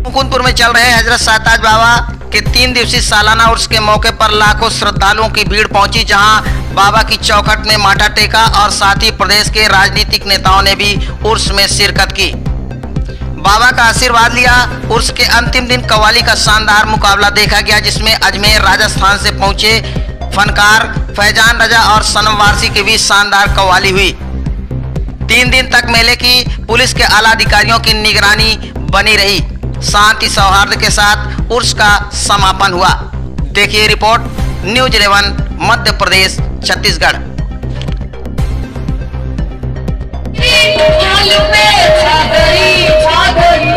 मुकुंदपुर में चल रहे हजरत शाहताज बाबा के 3 दिवसीय सालाना उर्स के मौके पर लाखों श्रद्धालुओं की भीड़ पहुंची, जहां बाबा की चौखट में माथा टेका और साथ ही प्रदेश के राजनीतिक नेताओं ने भी उर्स में शिरकत की, बाबा का आशीर्वाद लिया। उर्स के अंतिम दिन कव्वाली का शानदार मुकाबला देखा गया, जिसमें अजमेर राजस्थान से पहुंचे फनकार फैजान रजा और सनम वारसी के बीच शानदार कव्वाली हुई। 3 दिन तक मेले की पुलिस के आला अधिकारियों की निगरानी बनी रही। शांति सौहार्द के साथ उर्स का समापन हुआ। देखिए रिपोर्ट न्यूज 11 मध्य प्रदेश छत्तीसगढ़। छा गई